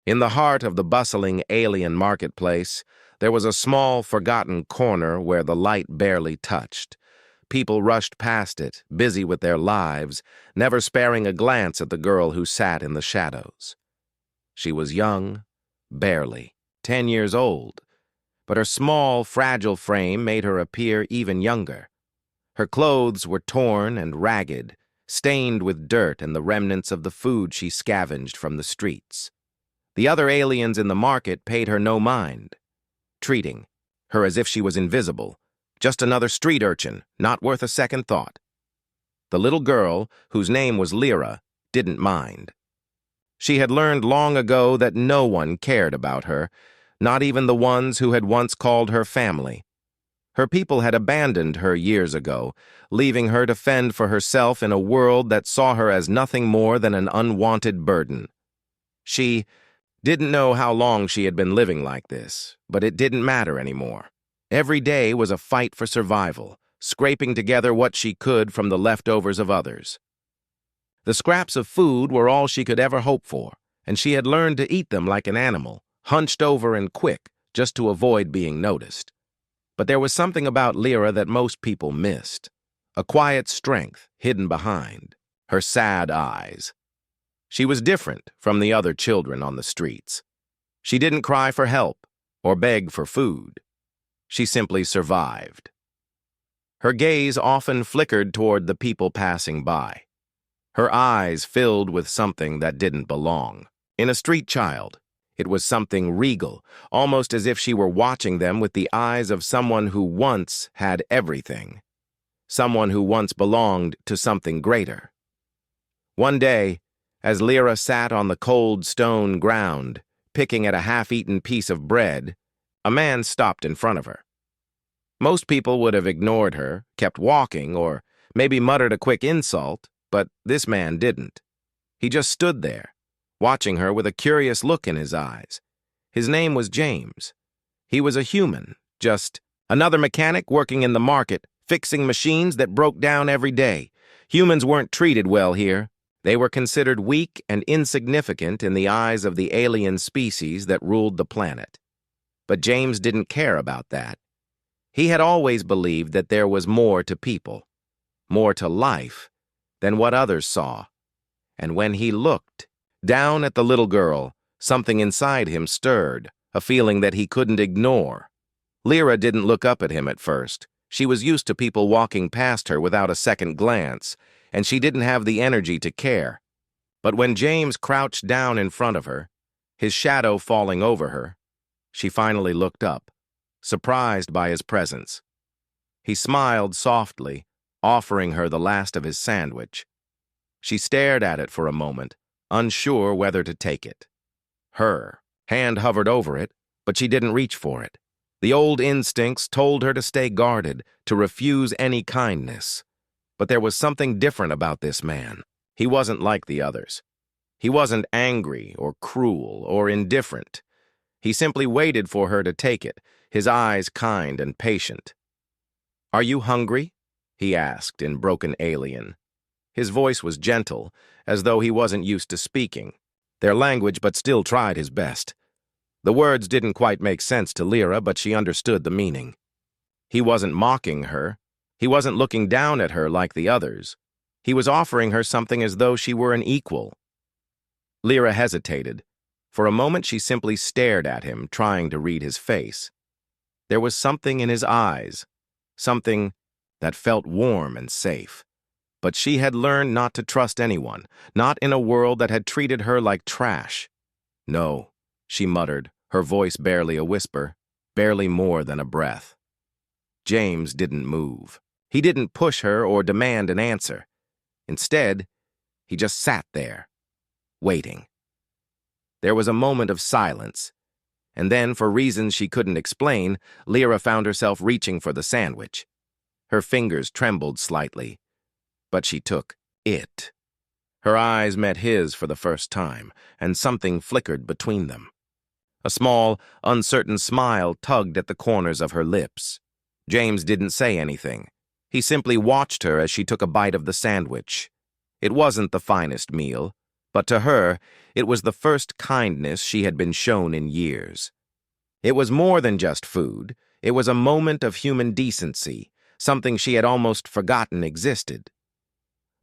In the heart of the bustling alien marketplace, there was a small, forgotten corner where the light barely touched. People rushed past it, busy with their lives, never sparing a glance at the girl who sat in the shadows. She was young, barely 10 years old, but her small, fragile frame made her appear even younger. Her clothes were torn and ragged, stained with dirt and the remnants of the food she scavenged from the streets. The other aliens in the market paid her no mind, treating her as if she was invisible, just another street urchin, not worth a second thought. The little girl, whose name was Lyra, didn't mind. She had learned long ago that no one cared about her, not even the ones who had once called her family. Her people had abandoned her years ago, leaving her to fend for herself in a world that saw her as nothing more than an unwanted burden. She didn't know how long she had been living like this, but it didn't matter anymore. Every day was a fight for survival, scraping together what she could from the leftovers of others. The scraps of food were all she could ever hope for, and she had learned to eat them like an animal, hunched over and quick, just to avoid being noticed. But there was something about Lyra that most people missed, a quiet strength hidden behind her sad eyes. She was different from the other children on the streets. She didn't cry for help or beg for food. She simply survived. Her gaze often flickered toward the people passing by. Her eyes filled with something that didn't belong. In a street child, it was something regal, almost as if she were watching them with the eyes of someone who once had everything, someone who once belonged to something greater. One day, as Lyra sat on the cold stone ground, picking at a half-eaten piece of bread, a man stopped in front of her. Most people would have ignored her, kept walking, or maybe muttered a quick insult, but this man didn't. He just stood there, watching her with a curious look in his eyes. His name was James. He was a human, just another mechanic working in the market, fixing machines that broke down every day. Humans weren't treated well here. They were considered weak and insignificant in the eyes of the alien species that ruled the planet. But James didn't care about that. He had always believed that there was more to people, more to life, than what others saw. And when he looked down at the little girl, something inside him stirred, a feeling that he couldn't ignore. Lyra didn't look up at him at first. She was used to people walking past her without a second glance, and she didn't have the energy to care. But when James crouched down in front of her, his shadow falling over her, she finally looked up, surprised by his presence. He smiled softly, offering her the last of his sandwich. She stared at it for a moment, unsure whether to take it. Her hand hovered over it, but she didn't reach for it. The old instincts told her to stay guarded, to refuse any kindness. But there was something different about this man. He wasn't like the others. He wasn't angry or cruel or indifferent. He simply waited for her to take it, his eyes kind and patient. "Are you hungry?" he asked in broken alien. His voice was gentle, as though he wasn't used to speaking their language but still tried his best. The words didn't quite make sense to Lyra, but she understood the meaning. He wasn't mocking her. He wasn't looking down at her like the others. He was offering her something as though she were an equal. Lyra hesitated. For a moment she simply stared at him, trying to read his face. There was something in his eyes, something that felt warm and safe. But she had learned not to trust anyone, not in a world that had treated her like trash. "No," she muttered, her voice barely a whisper, barely more than a breath. James didn't move. He didn't push her or demand an answer. Instead, he just sat there, waiting. There was a moment of silence, and then, for reasons she couldn't explain, Lyra found herself reaching for the sandwich. Her fingers trembled slightly, but she took it. Her eyes met his for the first time, and something flickered between them. A small, uncertain smile tugged at the corners of her lips. James didn't say anything. He simply watched her as she took a bite of the sandwich. It wasn't the finest meal, But to her, it was the first kindness she had been shown in years. It was more than just food. It was a moment of human decency, something she had almost forgotten existed.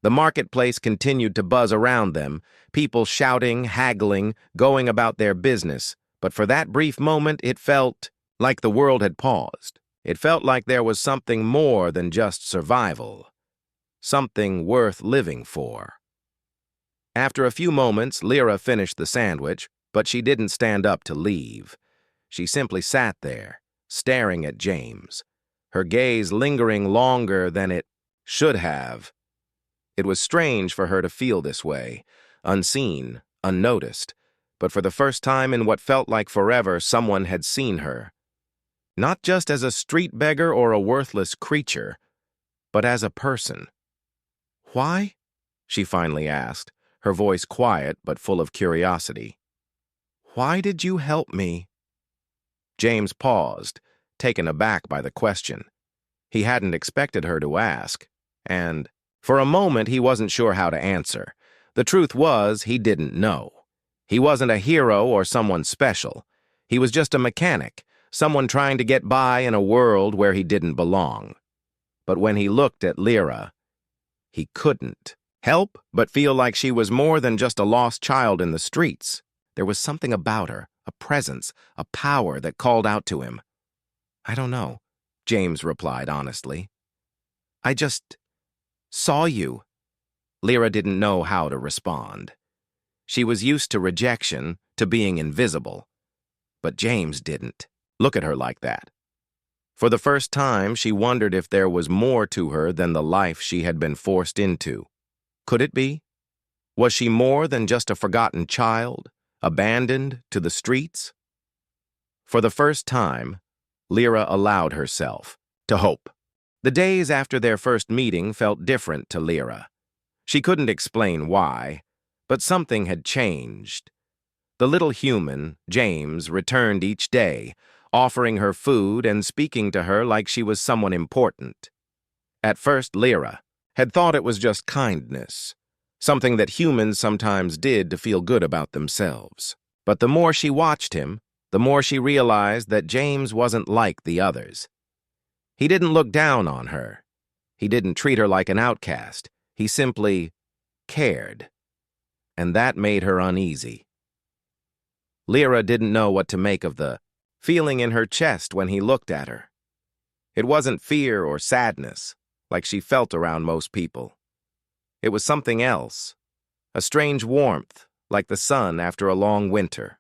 The marketplace continued to buzz around them, people shouting, haggling, going about their business. But for that brief moment, it felt like the world had paused. It felt like there was something more than just survival, something worth living for. After a few moments, Lyra finished the sandwich, but she didn't stand up to leave. She simply sat there, staring at James, her gaze lingering longer than it should have. It was strange for her to feel this way, unseen, unnoticed, but for the first time in what felt like forever, someone had seen her. Not just as a street beggar or a worthless creature, but as a person. "Why?" she finally asked, her voice quiet but full of curiosity. "Why did you help me?" James paused, taken aback by the question. He hadn't expected her to ask, and for a moment he wasn't sure how to answer. The truth was, he didn't know. He wasn't a hero or someone special. He was just a mechanic, someone trying to get by in a world where he didn't belong. But when he looked at Lyra, he couldn't help but feel like she was more than just a lost child in the streets. There was something about her, a presence, a power that called out to him. "I don't know," James replied honestly. "I just saw you." Lyra didn't know how to respond. She was used to rejection, to being invisible. But James didn't look at her like that. For the first time, she wondered if there was more to her than the life she had been forced into. Could it be? Was she more than just a forgotten child, abandoned to the streets? For the first time, Lyra allowed herself to hope. The days after their first meeting felt different to Lyra. She couldn't explain why, but something had changed. The little human, James, returned each day, offering her food and speaking to her like she was someone important. At first, Lyra had thought it was just kindness, something that humans sometimes did to feel good about themselves. But the more she watched him, the more she realized that James wasn't like the others. He didn't look down on her. He didn't treat her like an outcast. He simply cared. And that made her uneasy. Lyra didn't know what to make of the feeling in her chest when he looked at her. It wasn't fear or sadness, like she felt around most people. It was something else, a strange warmth, like the sun after a long winter.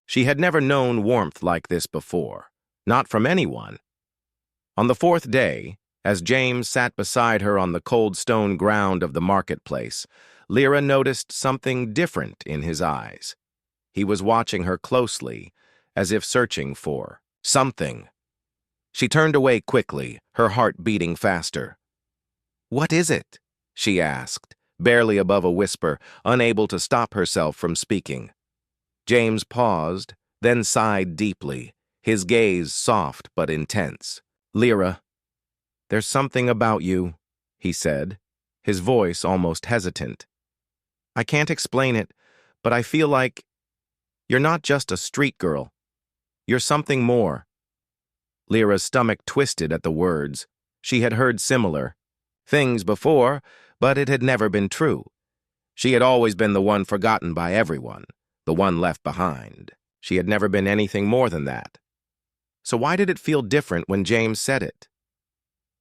She had never known warmth like this before, not from anyone. On the fourth day, as James sat beside her on the cold stone ground of the marketplace, Lyra noticed something different in his eyes. He was watching her closely, as if searching for something. She turned away quickly, her heart beating faster. "What is it?" she asked, barely above a whisper, unable to stop herself from speaking. James paused, then sighed deeply, his gaze soft but intense. "Lyra, there's something about you," he said, his voice almost hesitant. "I can't explain it, but I feel like you're not just a street girl. You're something more." Lyra's stomach twisted at the words. She had heard similar things before, but it had never been true. She had always been the one forgotten by everyone, the one left behind. She had never been anything more than that. So why did it feel different when James said it?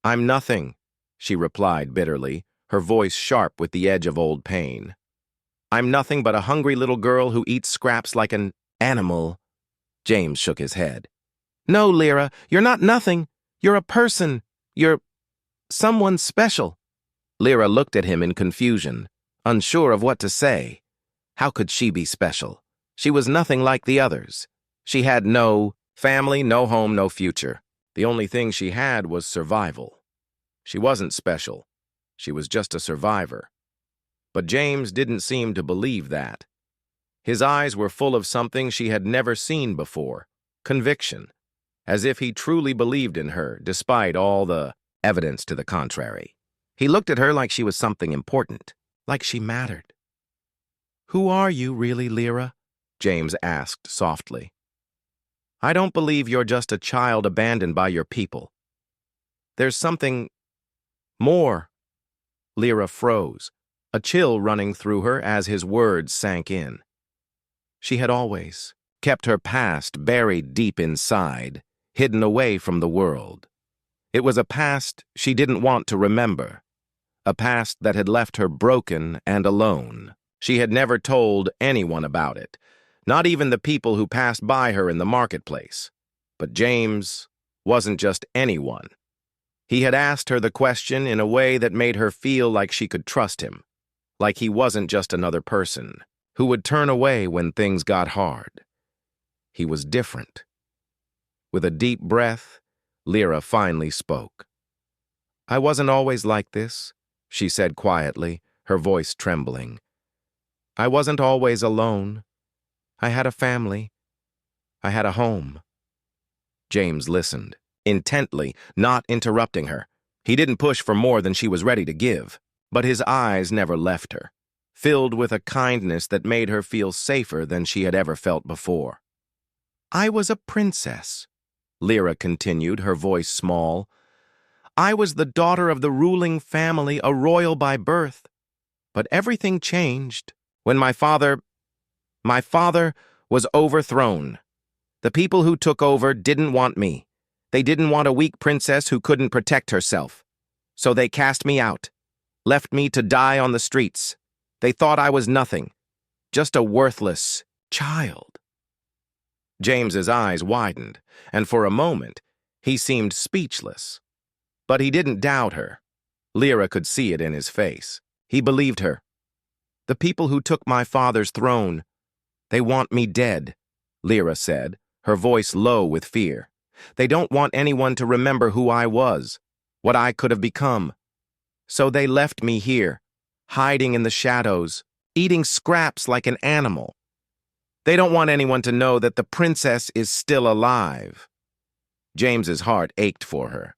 "I'm nothing," she replied bitterly, her voice sharp with the edge of old pain. "I'm nothing but a hungry little girl who eats scraps like an animal." James shook his head. "No, Lyra, you're not nothing. You're a person. You're someone special." Lyra looked at him in confusion, unsure of what to say. How could she be special? She was nothing like the others. She had no family, no home, no future. The only thing she had was survival. She wasn't special. She was just a survivor. But James didn't seem to believe that. His eyes were full of something she had never seen before, conviction, as if he truly believed in her, despite all the evidence to the contrary. He looked at her like she was something important, like she mattered. "Who are you really, Lyra?" James asked softly. "I don't believe you're just a child abandoned by your people. There's something more." Lyra froze, a chill running through her as his words sank in. She had always kept her past buried deep inside, hidden away from the world. It was a past she didn't want to remember, a past that had left her broken and alone. She had never told anyone about it, not even the people who passed by her in the marketplace. But James wasn't just anyone. He had asked her the question in a way that made her feel like she could trust him, like he wasn't just another person who would turn away when things got hard. He was different. With a deep breath, Lyra finally spoke. "I wasn't always like this," she said quietly, her voice trembling. "I wasn't always alone. I had a family. I had a home." James listened, intently, not interrupting her. He didn't push for more than she was ready to give, but his eyes never left her, filled with a kindness that made her feel safer than she had ever felt before. "I was a princess," Lyra continued, her voice small. "I was the daughter of the ruling family, a royal by birth. But everything changed when my father was overthrown. The people who took over didn't want me. They didn't want a weak princess who couldn't protect herself. So they cast me out, left me to die on the streets. They thought I was nothing, just a worthless child." James's eyes widened, and for a moment, he seemed speechless. But he didn't doubt her. Lyra could see it in his face. He believed her. "The people who took my father's throne, they want me dead," Lyra said, her voice low with fear. "They don't want anyone to remember who I was, what I could have become. So they left me here, hiding in the shadows, eating scraps like an animal. They don't want anyone to know that the princess is still alive." James's heart ached for her.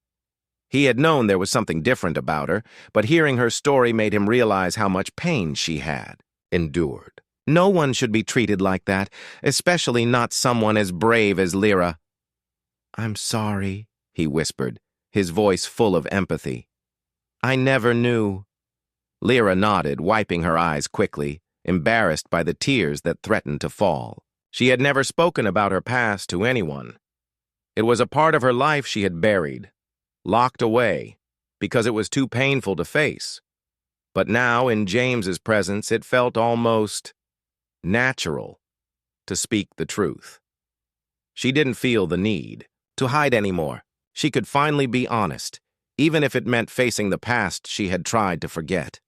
He had known there was something different about her, but hearing her story made him realize how much pain she had endured. No one should be treated like that, especially not someone as brave as Lyra. "I'm sorry," he whispered, his voice full of empathy. "I never knew." Lyra nodded, wiping her eyes quickly, embarrassed by the tears that threatened to fall. She had never spoken about her past to anyone. It was a part of her life she had buried, locked away, because it was too painful to face. But now, in James's presence, it felt almost natural to speak the truth. She didn't feel the need to hide anymore. She could finally be honest, even if it meant facing the past she had tried to forget.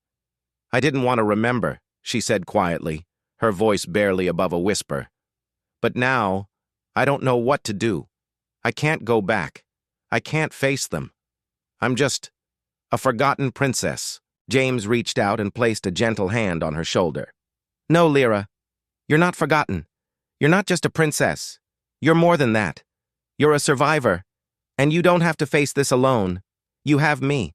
"I didn't want to remember," she said quietly, her voice barely above a whisper. "But now, I don't know what to do. I can't go back. I can't face them. I'm just a forgotten princess." James reached out and placed a gentle hand on her shoulder. "No, Lyra, you're not forgotten. You're not just a princess. You're more than that. You're a survivor, and you don't have to face this alone. You have me."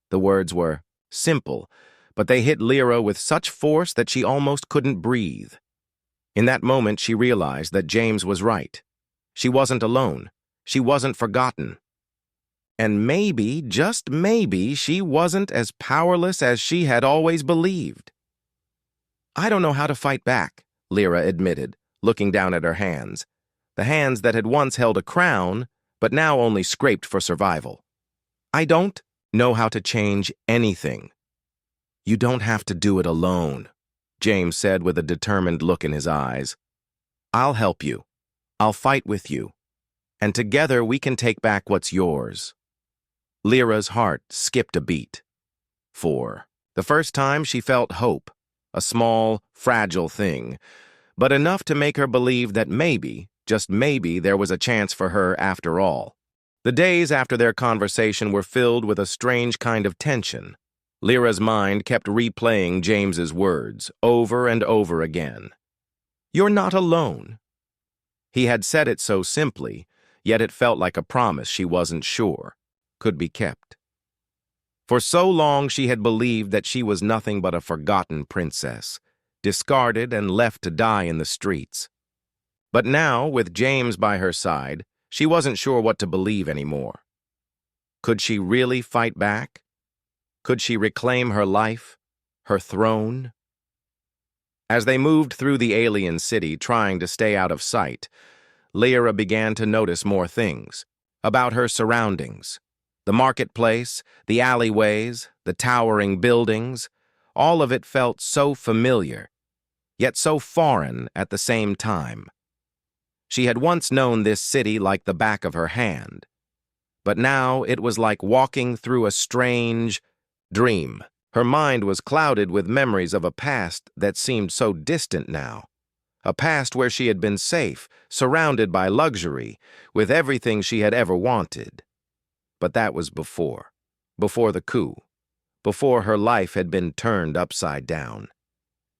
The words were simple, but they hit Lyra with such force that she almost couldn't breathe. In that moment, she realized that James was right. She wasn't alone. She wasn't forgotten. And maybe, just maybe, she wasn't as powerless as she had always believed. "I don't know how to fight back," Lyra admitted, looking down at her hands. The hands that had once held a crown, but now only scraped for survival. "I don't know how to change anything." "You don't have to do it alone," James said with a determined look in his eyes. "I'll help you. I'll fight with you. And together we can take back what's yours." Lyra's heart skipped a beat. For the first time, she felt hope, a small, fragile thing, but enough to make her believe that maybe, just maybe, there was a chance for her after all. The days after their conversation were filled with a strange kind of tension. Lyra's mind kept replaying James's words over and over again. "You're not alone." He had said it so simply, yet it felt like a promise she wasn't sure could be kept. For so long she had believed that she was nothing but a forgotten princess, discarded and left to die in the streets. But now, with James by her side, she wasn't sure what to believe anymore. Could she really fight back? Could she reclaim her life, her throne? As they moved through the alien city, trying to stay out of sight, Lyra began to notice more things about her surroundings. The marketplace, the alleyways, the towering buildings, all of it felt so familiar, yet so foreign at the same time. She had once known this city like the back of her hand, but now it was like walking through a strange dream. Her mind was clouded with memories of a past that seemed so distant now. A past where she had been safe, surrounded by luxury, with everything she had ever wanted. But that was before the coup, before her life had been turned upside down.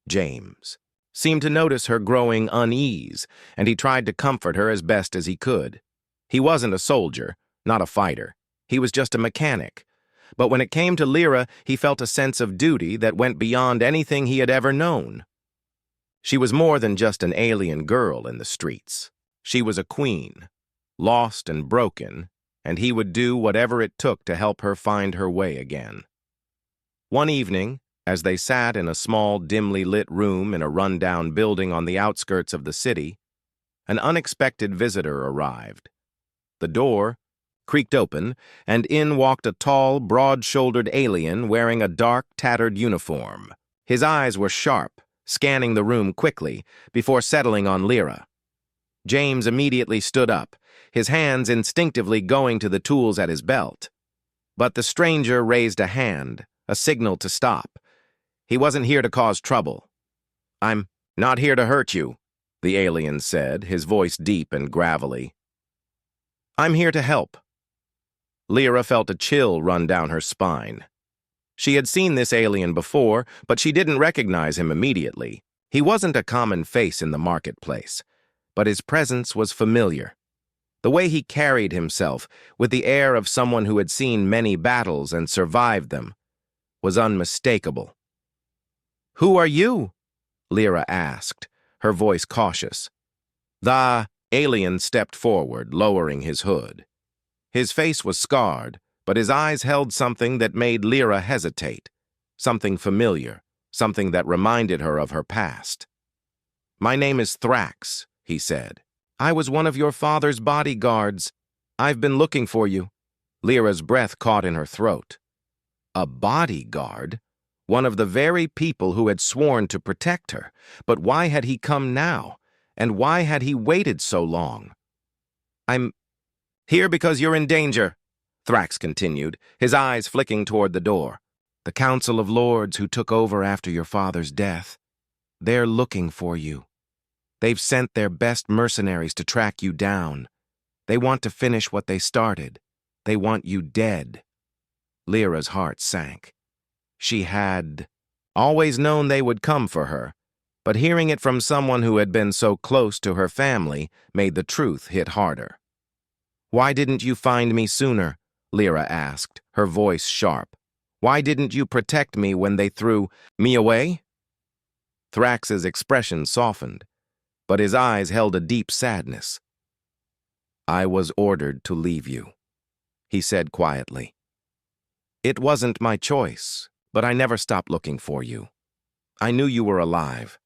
James seemed to notice her growing unease, and he tried to comfort her as best as he could. He wasn't a soldier, not a fighter. He was just a mechanic. But when it came to Lyra, he felt a sense of duty that went beyond anything he had ever known. She was more than just an alien girl in the streets. She was a queen, lost and broken, and he would do whatever it took to help her find her way again. One evening, as they sat in a small, dimly lit room in a run-down building on the outskirts of the city, an unexpected visitor arrived. The door creaked open, and in walked a tall, broad-shouldered alien wearing a dark, tattered uniform. His eyes were sharp, scanning the room quickly before settling on Lyra. James immediately stood up, his hands instinctively going to the tools at his belt. But the stranger raised a hand, a signal to stop. He wasn't here to cause trouble. "I'm not here to hurt you," the alien said, his voice deep and gravelly. "I'm here to help." Lyra felt a chill run down her spine. She had seen this alien before, but she didn't recognize him immediately. He wasn't a common face in the marketplace, but his presence was familiar. The way he carried himself, with the air of someone who had seen many battles and survived them, was unmistakable. "Who are you?" Lyra asked, her voice cautious. The alien stepped forward, lowering his hood. His face was scarred, but his eyes held something that made Lyra hesitate, something familiar, something that reminded her of her past. "My name is Thrax," he said. "I was one of your father's bodyguards. I've been looking for you." Lyra's breath caught in her throat. A bodyguard? One of the very people who had sworn to protect her. But why had he come now? And why had he waited so long? "I'm here because you're in danger," Thrax continued, his eyes flicking toward the door. "The Council of Lords who took over after your father's death. They're looking for you. They've sent their best mercenaries to track you down. They want to finish what they started. They want you dead." Lyra's heart sank. She had always known they would come for her, but hearing it from someone who had been so close to her family made the truth hit harder. "Why didn't you find me sooner?" Lyra asked, her voice sharp. "Why didn't you protect me when they threw me away?" Thrax's expression softened, but his eyes held a deep sadness. "I was ordered to leave you," he said quietly. "It wasn't my choice, but I never stopped looking for you. I knew you were alive.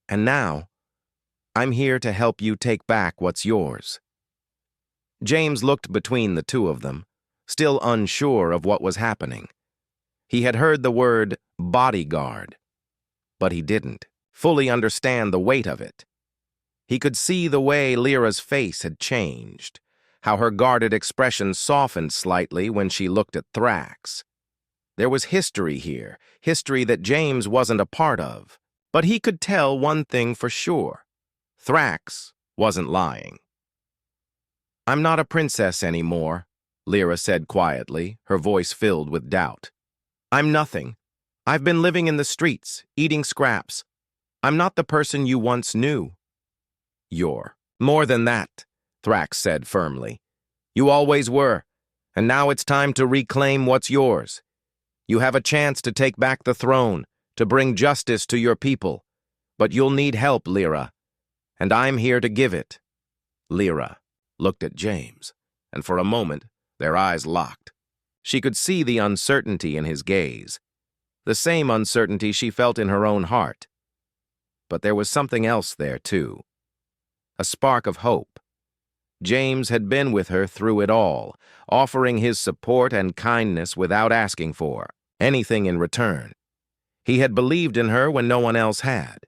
And now, I'm here to help you take back what's yours." James looked between the two of them, still unsure of what was happening. He had heard the word bodyguard, but he didn't fully understand the weight of it. He could see the way Lyra's face had changed, how her guarded expression softened slightly when she looked at Thrax. There was history here, history that James wasn't a part of. But he could tell one thing for sure. Thrax wasn't lying. "I'm not a princess anymore," Lyra said quietly, her voice filled with doubt. "I'm nothing. I've been living in the streets, eating scraps. I'm not the person you once knew." "You're more than that," Thrax said firmly. "You always were, and now it's time to reclaim what's yours. You have a chance to take back the throne, to bring justice to your people. But you'll need help, Lyra, and I'm here to give it. Lyra looked at James, and for a moment, their eyes locked. She could see the uncertainty in his gaze, the same uncertainty she felt in her own heart. But there was something else there, too. A spark of hope. James had been with her through it all, offering his support and kindness without asking for anything in return. He had believed in her when no one else had.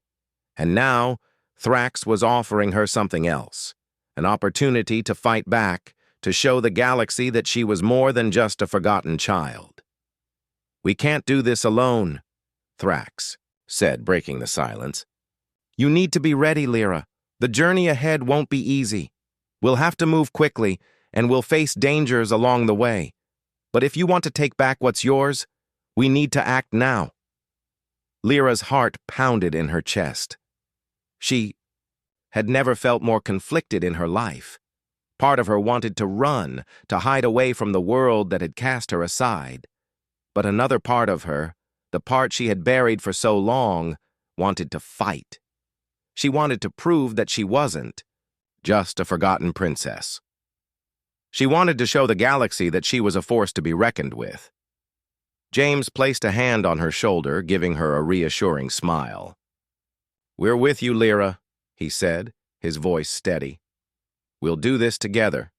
And now, Thrax was offering her something else, an opportunity to fight back, to show the galaxy that she was more than just a forgotten child. "We can't do this alone," Thrax said, breaking the silence. "You need to be ready, Lyra. The journey ahead won't be easy. We'll have to move quickly, and we'll face dangers along the way. But if you want to take back what's yours, we need to act now." Lyra's heart pounded in her chest. She had never felt more conflicted in her life. Part of her wanted to run, to hide away from the world that had cast her aside. But another part of her, the part she had buried for so long, wanted to fight. She wanted to prove that she wasn't just a forgotten princess. She wanted to show the galaxy that she was a force to be reckoned with. James placed a hand on her shoulder, giving her a reassuring smile. "We're with you, Lyra," he said, his voice steady. "We'll do this together."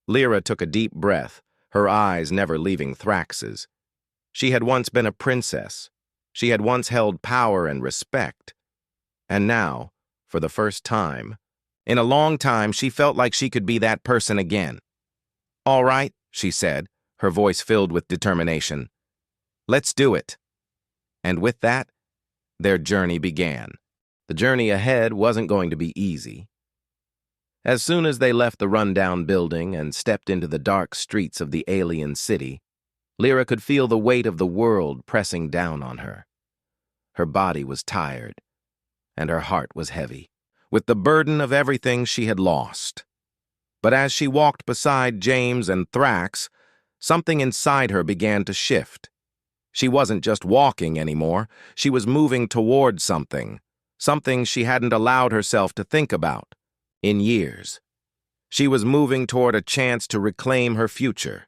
Lyra took a deep breath, her eyes never leaving Thrax's. She had once been a princess. She had once held power and respect. And now, for the first time, in a long time, she felt like she could be that person again. "All right," she said, her voice filled with determination. "Let's do it." And with that, their journey began. The journey ahead wasn't going to be easy. As soon as they left the rundown building and stepped into the dark streets of the alien city, Lyra could feel the weight of the world pressing down on her. Her body was tired, and her heart was heavy, with the burden of everything she had lost. But as she walked beside James and Thrax, something inside her began to shift. She wasn't just walking anymore, she was moving toward something she hadn't allowed herself to think about in years. She was moving toward a chance to reclaim her future.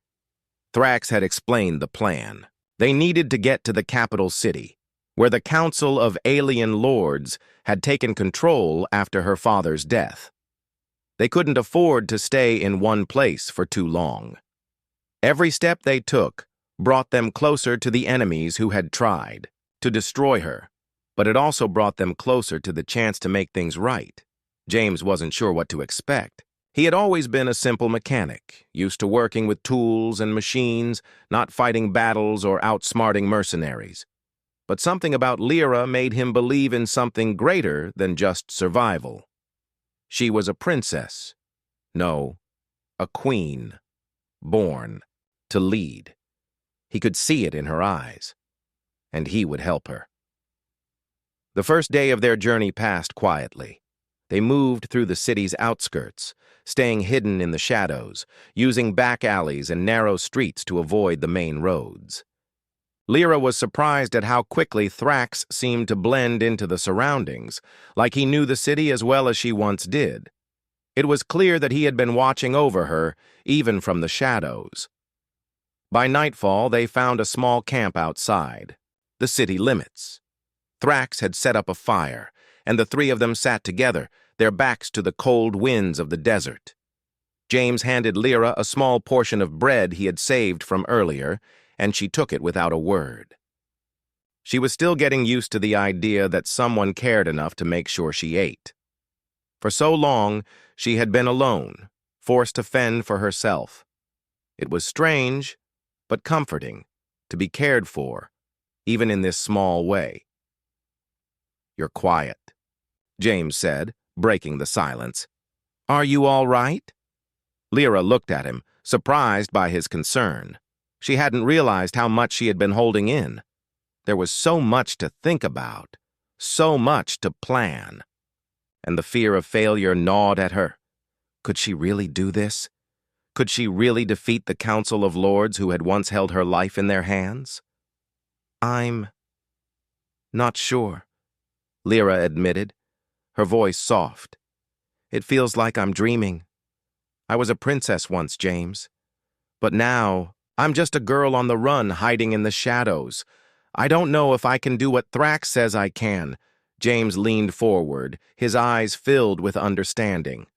Thrax had explained the plan. They needed to get to the capital city, where the Council of Alien Lords had taken control after her father's death. They couldn't afford to stay in one place for too long. Every step they took brought them closer to the enemies who had tried to destroy her, but it also brought them closer to the chance to make things right. James wasn't sure what to expect. He had always been a simple mechanic, used to working with tools and machines, not fighting battles or outsmarting mercenaries. But something about Lyra made him believe in something greater than just survival. She was a princess. No, a queen. Born to lead. He could see it in her eyes. And he would help her. The first day of their journey passed quietly. They moved through the city's outskirts, staying hidden in the shadows, using back alleys and narrow streets to avoid the main roads. Lyra was surprised at how quickly Thrax seemed to blend into the surroundings, like he knew the city as well as she once did. It was clear that he had been watching over her, even from the shadows. By nightfall, they found a small camp outside, the city limits. Thrax had set up a fire, and the three of them sat together, their backs to the cold winds of the desert. James handed Lyra a small portion of bread he had saved from earlier, and she took it without a word. She was still getting used to the idea that someone cared enough to make sure she ate. For so long, she had been alone, forced to fend for herself. It was strange, but comforting, to be cared for, even in this small way. "You're quiet," James said, breaking the silence. "Are you all right?" Lyra looked at him, surprised by his concern. She hadn't realized how much she had been holding in. There was so much to think about, so much to plan. And the fear of failure gnawed at her. Could she really do this? Could she really defeat the Council of Lords who had once held her life in their hands? "I'm not sure," Lyra admitted, her voice soft. It feels like I'm dreaming. I was a princess once, James. But now, I'm just a girl on the run hiding in the shadows. I don't know if I can do what Thrax says I can. James leaned forward, his eyes filled with understanding.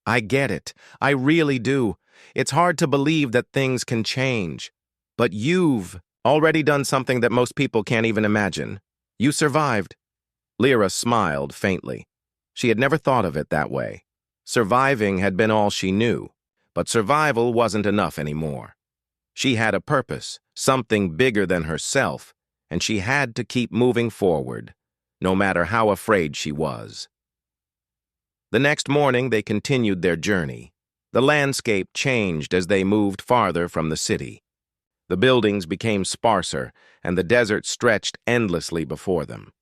I get it. I really do. It's hard to believe that things can change. But you've already done something that most people can't even imagine. You survived. Lyra smiled faintly. She had never thought of it that way. Surviving had been all she knew, but survival wasn't enough anymore. She had a purpose, something bigger than herself, and she had to keep moving forward, no matter how afraid she was. The next morning, they continued their journey. The landscape changed as they moved farther from the city. The buildings became sparser, and the desert stretched endlessly before them.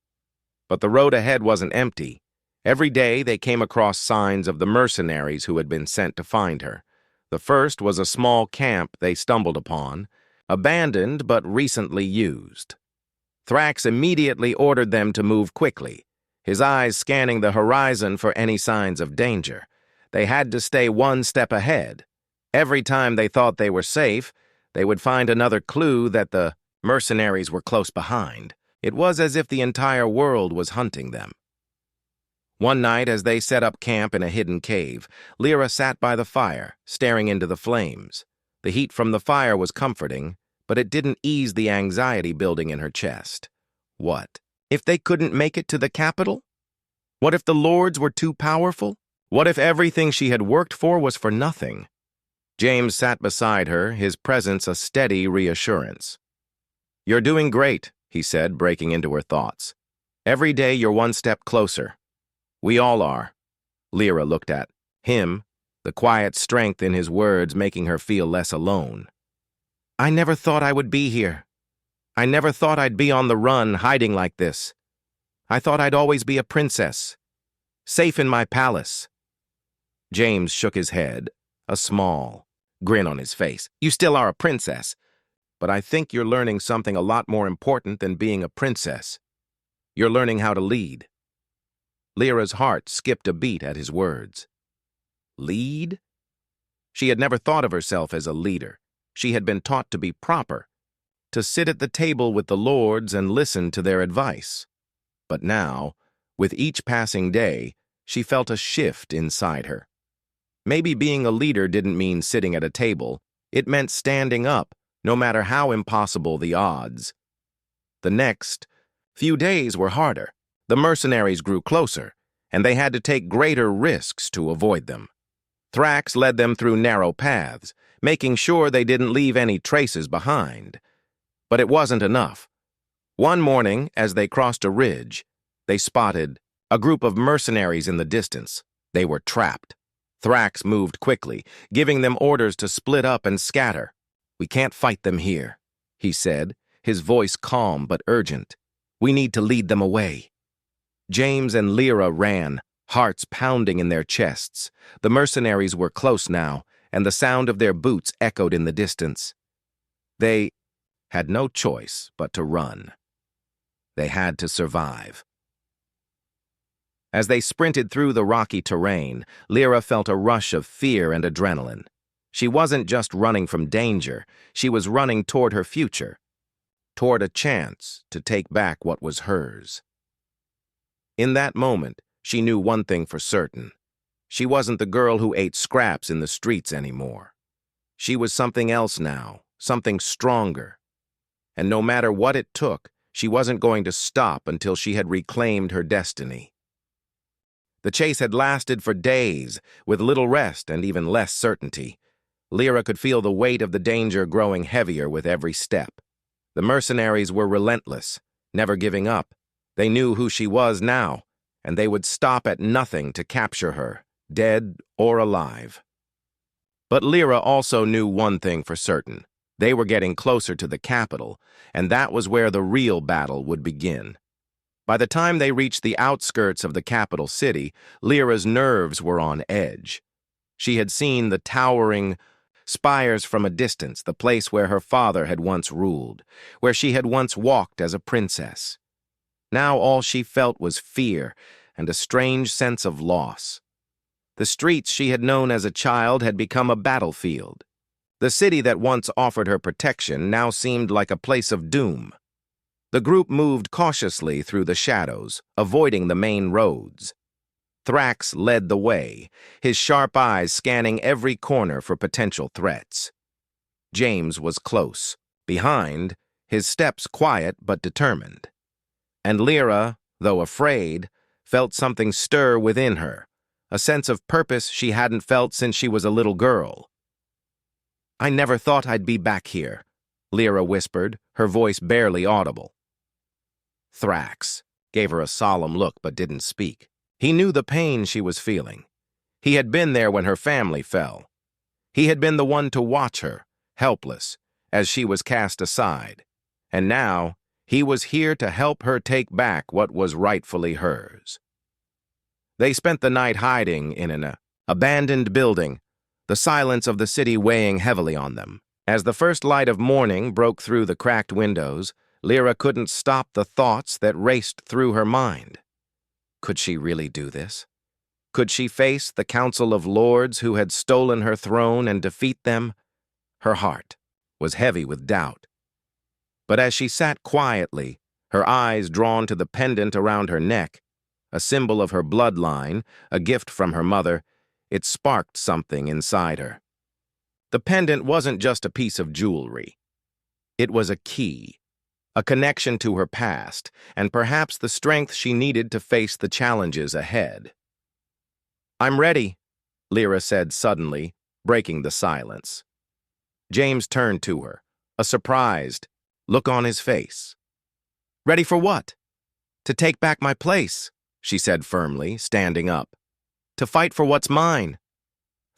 But the road ahead wasn't empty. Every day, they came across signs of the mercenaries who had been sent to find her. The first was a small camp they stumbled upon, abandoned but recently used. Thrax immediately ordered them to move quickly, his eyes scanning the horizon for any signs of danger. They had to stay one step ahead. Every time they thought they were safe, they would find another clue that the mercenaries were close behind. It was as if the entire world was hunting them. One night, as they set up camp in a hidden cave, Lyra sat by the fire, staring into the flames. The heat from the fire was comforting, but it didn't ease the anxiety building in her chest. What if they couldn't make it to the capital? What if the lords were too powerful? What if everything she had worked for was for nothing? James sat beside her, his presence a steady reassurance. "You're doing great," he said, breaking into her thoughts. "Every day you're one step closer. We all are." Lyra looked at him, the quiet strength in his words making her feel less alone. "I never thought I would be here. I never thought I'd be on the run, hiding like this. I thought I'd always be a princess, safe in my palace." James shook his head, a small grin on his face. "You still are a princess, but I think you're learning something a lot more important than being a princess. You're learning how to lead." Lyra's heart skipped a beat at his words. Lead? She had never thought of herself as a leader. She had been taught to be proper, to sit at the table with the lords and listen to their advice. But now, with each passing day, she felt a shift inside her. Maybe being a leader didn't mean sitting at a table. It meant standing up, no matter how impossible the odds. The next few days were harder. The mercenaries grew closer, and they had to take greater risks to avoid them. Thrax led them through narrow paths, making sure they didn't leave any traces behind. But it wasn't enough. One morning, as they crossed a ridge, they spotted a group of mercenaries in the distance. They were trapped. Thrax moved quickly, giving them orders to split up and scatter. "We can't fight them here," he said, his voice calm but urgent. "We need to lead them away." James and Lyra ran, hearts pounding in their chests. The mercenaries were close now, and the sound of their boots echoed in the distance. They had no choice but to run. They had to survive. As they sprinted through the rocky terrain, Lyra felt a rush of fear and adrenaline. She wasn't just running from danger, she was running toward her future, toward a chance to take back what was hers. In that moment, she knew one thing for certain. She wasn't the girl who ate scraps in the streets anymore. She was something else now, something stronger. And no matter what it took, she wasn't going to stop until she had reclaimed her destiny. The chase had lasted for days, with little rest and even less certainty. Lyra could feel the weight of the danger growing heavier with every step. The mercenaries were relentless, never giving up. They knew who she was now, and they would stop at nothing to capture her, dead or alive. But Lyra also knew one thing for certain. They were getting closer to the capital, and that was where the real battle would begin. By the time they reached the outskirts of the capital city, Lyra's nerves were on edge. She had seen the towering spires from a distance, the place where her father had once ruled, where she had once walked as a princess. Now all she felt was fear and a strange sense of loss. The streets she had known as a child had become a battlefield. The city that once offered her protection now seemed like a place of doom. The group moved cautiously through the shadows, avoiding the main roads. Thrax led the way, his sharp eyes scanning every corner for potential threats. James was close. Behind, his steps quiet but determined. And Lyra, though afraid, felt something stir within her, a sense of purpose she hadn't felt since she was a little girl. "I never thought I'd be back here," Lyra whispered, her voice barely audible. Thrax gave her a solemn look but didn't speak. He knew the pain she was feeling. He had been there when her family fell. He had been the one to watch her, helpless, as she was cast aside. And now, he was here to help her take back what was rightfully hers. They spent the night hiding in an abandoned building, the silence of the city weighing heavily on them. As the first light of morning broke through the cracked windows, Lyra couldn't stop the thoughts that raced through her mind. Could she really do this? Could she face the Council of Lords who had stolen her throne and defeat them? Her heart was heavy with doubt. But as she sat quietly, her eyes drawn to the pendant around her neck, a symbol of her bloodline, a gift from her mother, it sparked something inside her. The pendant wasn't just a piece of jewelry. It was a key, a connection to her past, and perhaps the strength she needed to face the challenges ahead. "I'm ready," Lyra said suddenly, breaking the silence. James turned to her, a surprised look on his face. "Ready for what?" "To take back my place," she said firmly, standing up. "To fight for what's mine."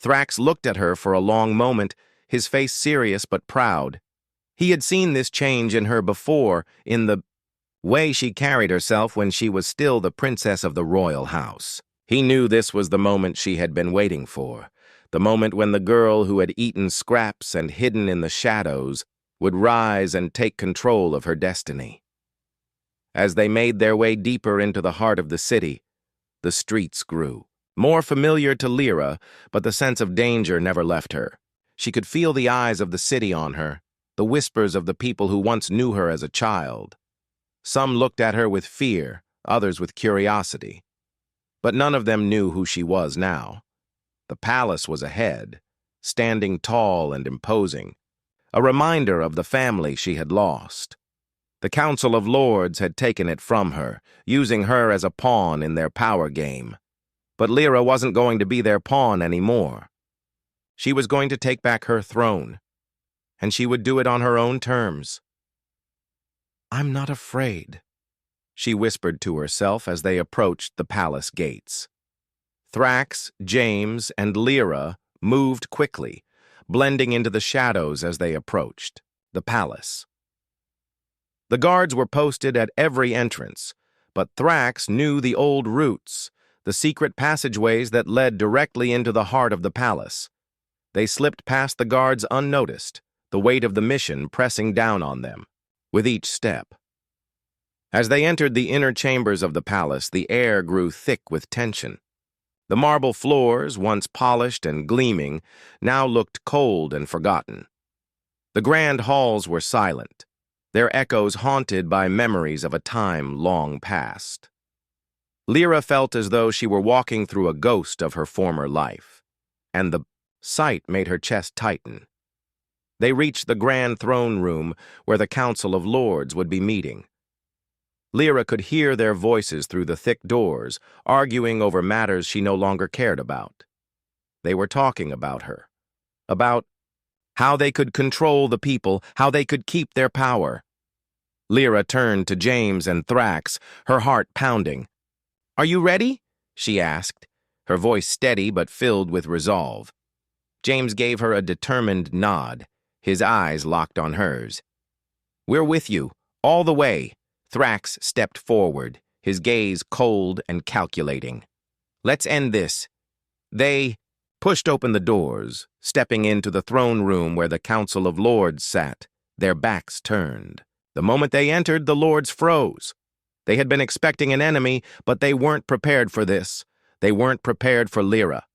Thrax looked at her for a long moment, his face serious but proud. He had seen this change in her before, in the way she carried herself when she was still the princess of the royal house. He knew this was the moment she had been waiting for, the moment when the girl who had eaten scraps and hidden in the shadows would rise and take control of her destiny. As they made their way deeper into the heart of the city, the streets grew. More familiar to Lyra, but the sense of danger never left her. She could feel the eyes of the city on her, the whispers of the people who once knew her as a child. Some looked at her with fear, others with curiosity. But none of them knew who she was now. The palace was ahead, standing tall and imposing, a reminder of the family she had lost. The Council of Lords had taken it from her, using her as a pawn in their power game. But Lyra wasn't going to be their pawn anymore. She was going to take back her throne, and she would do it on her own terms. "I'm not afraid," she whispered to herself as they approached the palace gates. Thrax, James, and Lyra moved quickly, blending into the shadows as they approached the palace. The guards were posted at every entrance, but Thrax knew the old routes, the secret passageways that led directly into the heart of the palace. They slipped past the guards unnoticed, the weight of the mission pressing down on them with each step. As they entered the inner chambers of the palace, the air grew thick with tension. The marble floors, once polished and gleaming, now looked cold and forgotten. The grand halls were silent, their echoes haunted by memories of a time long past. Lyra felt as though she were walking through a ghost of her former life, and the sight made her chest tighten. They reached the grand throne room where the Council of Lords would be meeting. Lyra could hear their voices through the thick doors, arguing over matters she no longer cared about. They were talking about her, about how they could control the people, how they could keep their power. Lyra turned to James and Thrax, her heart pounding. "Are you ready?" she asked, her voice steady but filled with resolve. James gave her a determined nod, his eyes locked on hers. "We're with you, all the way." Thrax stepped forward, his gaze cold and calculating. "Let's end this." They pushed open the doors, stepping into the throne room where the Council of Lords sat, their backs turned. The moment they entered, the lords froze. They had been expecting an enemy, but they weren't prepared for this. They weren't prepared for Lyra.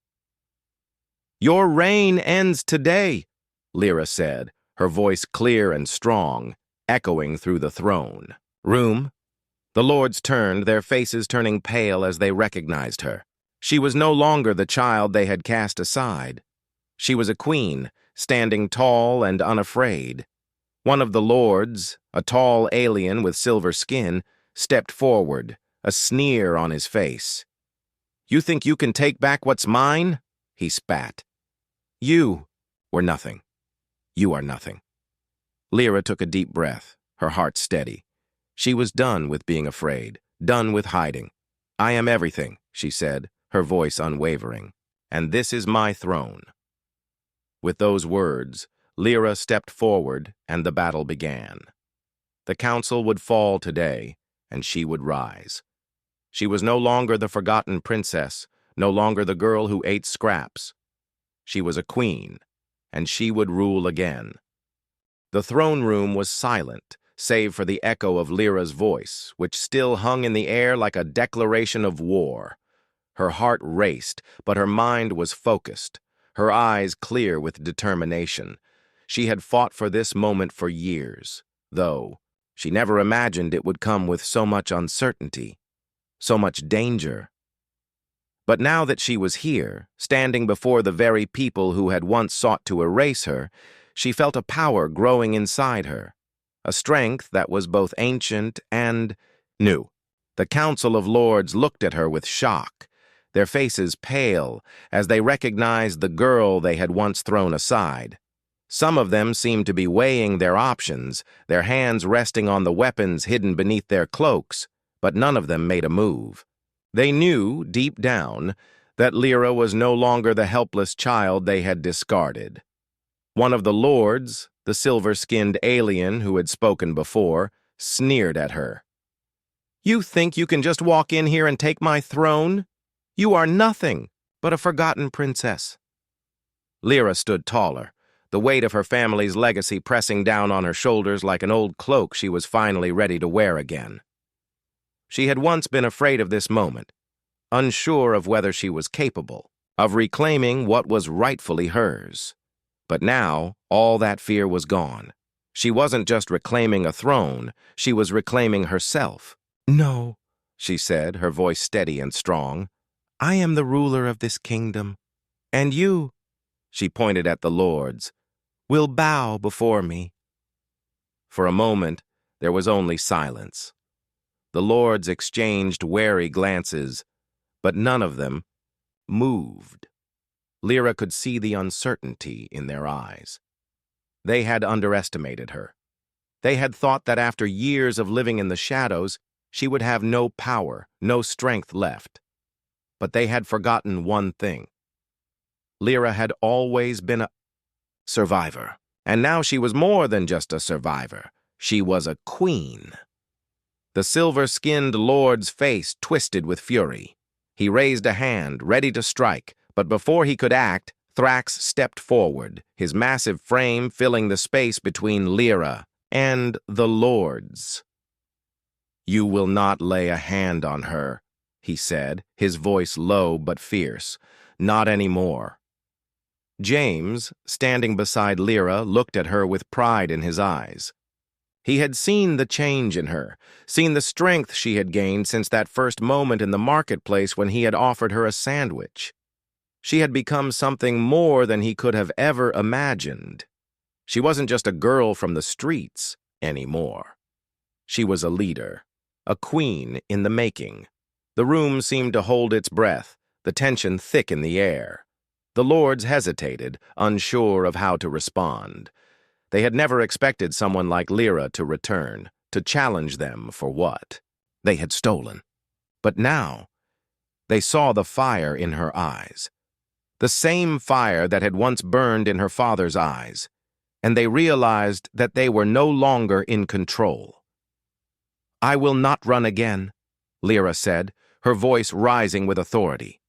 "Your reign ends today," Lyra said, her voice clear and strong, echoing through the throne room. The lords turned, their faces turning pale as they recognized her. She was no longer the child they had cast aside. She was a queen, standing tall and unafraid. One of the lords, a tall alien with silver skin, stepped forward, a sneer on his face. "You think you can take back what's mine?" he spat. "You were nothing. You are nothing." Lyra took a deep breath, her heart steady. She was done with being afraid, done with hiding. "I am everything," she said, her voice unwavering, "and this is my throne." With those words, Lyra stepped forward and the battle began. The council would fall today, and she would rise. She was no longer the forgotten princess, no longer the girl who ate scraps. She was a queen, and she would rule again. The throne room was silent, save for the echo of Lyra's voice, which still hung in the air like a declaration of war. Her heart raced, but her mind was focused, her eyes clear with determination. She had fought for this moment for years, though she never imagined it would come with so much uncertainty, so much danger. But now that she was here, standing before the very people who had once sought to erase her, she felt a power growing inside her, a strength that was both ancient and new. The Council of Lords looked at her with shock, their faces pale as they recognized the girl they had once thrown aside. Some of them seemed to be weighing their options, their hands resting on the weapons hidden beneath their cloaks, but none of them made a move. They knew, deep down, that Lyra was no longer the helpless child they had discarded. One of the lords, the silver-skinned alien who had spoken before, sneered at her. "You think you can just walk in here and take my throne? You are nothing but a forgotten princess." Lyra stood taller, the weight of her family's legacy pressing down on her shoulders like an old cloak she was finally ready to wear again. She had once been afraid of this moment, unsure of whether she was capable of reclaiming what was rightfully hers. But now, all that fear was gone. She wasn't just reclaiming a throne, she was reclaiming herself. "No," she said, her voice steady and strong. "I am the ruler of this kingdom. And you," she pointed at the lords, "will bow before me." For a moment, there was only silence. The lords exchanged wary glances, but none of them moved. Lyra could see the uncertainty in their eyes. They had underestimated her. They had thought that after years of living in the shadows, she would have no power, no strength left. But they had forgotten one thing. Lyra had always been a survivor, and now she was more than just a survivor. She was a queen. The silver-skinned lord's face twisted with fury. He raised a hand, ready to strike, but before he could act, Thrax stepped forward, his massive frame filling the space between Lyra and the lords. "You will not lay a hand on her," he said, his voice low but fierce. "Not anymore." James, standing beside Lyra, looked at her with pride in his eyes. He had seen the change in her, seen the strength she had gained since that first moment in the marketplace when he had offered her a sandwich. She had become something more than he could have ever imagined. She wasn't just a girl from the streets anymore. She was a leader, a queen in the making. The room seemed to hold its breath, the tension thick in the air. The lords hesitated, unsure of how to respond. They had never expected someone like Lyra to return, to challenge them for what they had stolen. But now, they saw the fire in her eyes, the same fire that had once burned in her father's eyes, and they realized that they were no longer in control. "I will not run again," Lyra said, her voice rising with authority.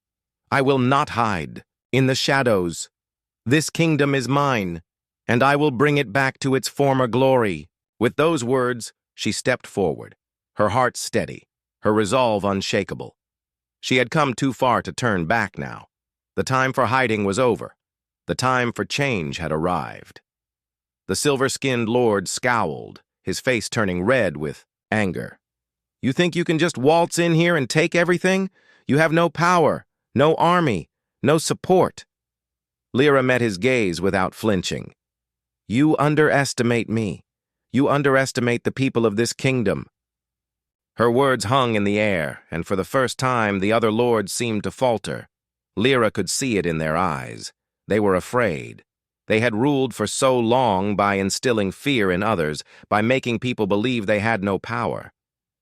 "I will not hide in the shadows. This kingdom is mine, and I will bring it back to its former glory." With those words, she stepped forward, her heart steady, her resolve unshakable. She had come too far to turn back now. The time for hiding was over. The time for change had arrived. The silver-skinned lord scowled, his face turning red with anger. "You think you can just waltz in here and take everything? You have no power, no army, no support." Lyra met his gaze without flinching. "You underestimate me. You underestimate the people of this kingdom." Her words hung in the air, and for the first time the other lords seemed to falter. Lyra could see it in their eyes. They were afraid. They had ruled for so long by instilling fear in others, by making people believe they had no power.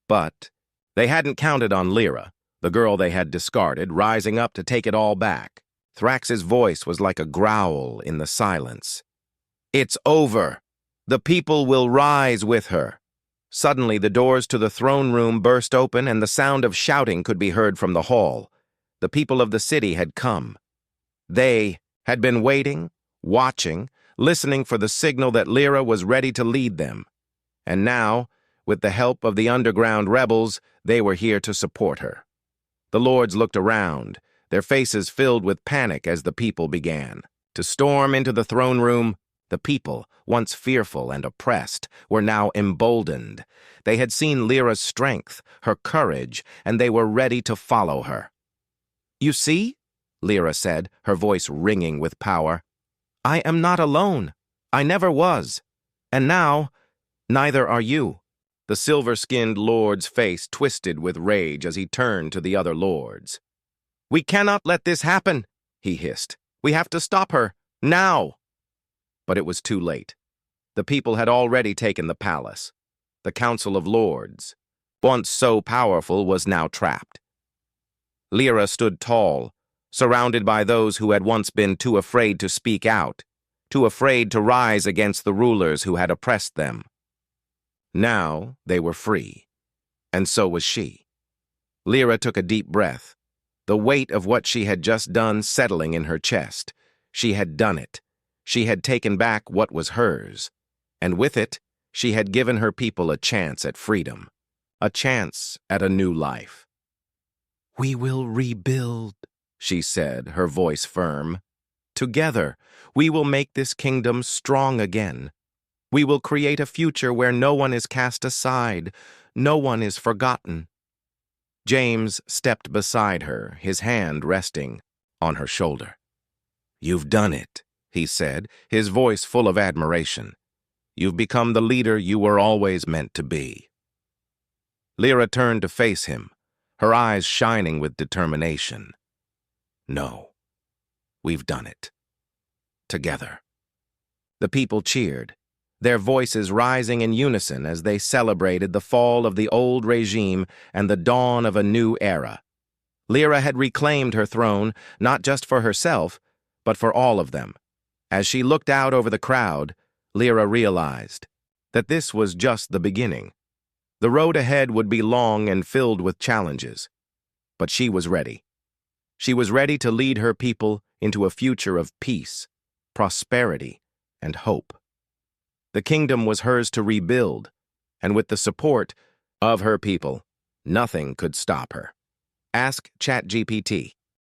But they hadn't counted on Lyra, the girl they had discarded, rising up to take it all back. Thrax's voice was like a growl in the silence. "It's over. The people will rise with her." Suddenly, the doors to the throne room burst open and the sound of shouting could be heard from the hall. The people of the city had come. They had been waiting, watching, listening for the signal that Lyra was ready to lead them. And now, with the help of the underground rebels, they were here to support her. The lords looked around, their faces filled with panic as the people began to storm into the throne room. The people, once fearful and oppressed, were now emboldened. They had seen Lyra's strength, her courage, and they were ready to follow her. "You see?" Lyra said, her voice ringing with power. "I am not alone. I never was. And now, neither are you." The silver-skinned lord's face twisted with rage as he turned to the other lords. "We cannot let this happen," he hissed. "We have to stop her, now." But it was too late. The people had already taken the palace. The Council of Lords, once so powerful, was now trapped. Lyra stood tall, surrounded by those who had once been too afraid to speak out, too afraid to rise against the rulers who had oppressed them. Now they were free, and so was she. Lyra took a deep breath, the weight of what she had just done settling in her chest. She had done it. She had taken back what was hers, and with it, she had given her people a chance at freedom, a chance at a new life. "We will rebuild," she said, her voice firm. "Together, we will make this kingdom strong again. We will create a future where no one is cast aside, no one is forgotten." James stepped beside her, his hand resting on her shoulder. "You've done it," he said, his voice full of admiration. "You've become the leader you were always meant to be." Lyra turned to face him, her eyes shining with determination. "No, we've done it. Together." The people cheered, their voices rising in unison as they celebrated the fall of the old regime and the dawn of a new era. Lyra had reclaimed her throne, not just for herself, but for all of them. As she looked out over the crowd, Lyra realized that this was just the beginning. The road ahead would be long and filled with challenges, but she was ready. She was ready to lead her people into a future of peace, prosperity, and hope. The kingdom was hers to rebuild, and with the support of her people, nothing could stop her. Ask ChatGPT.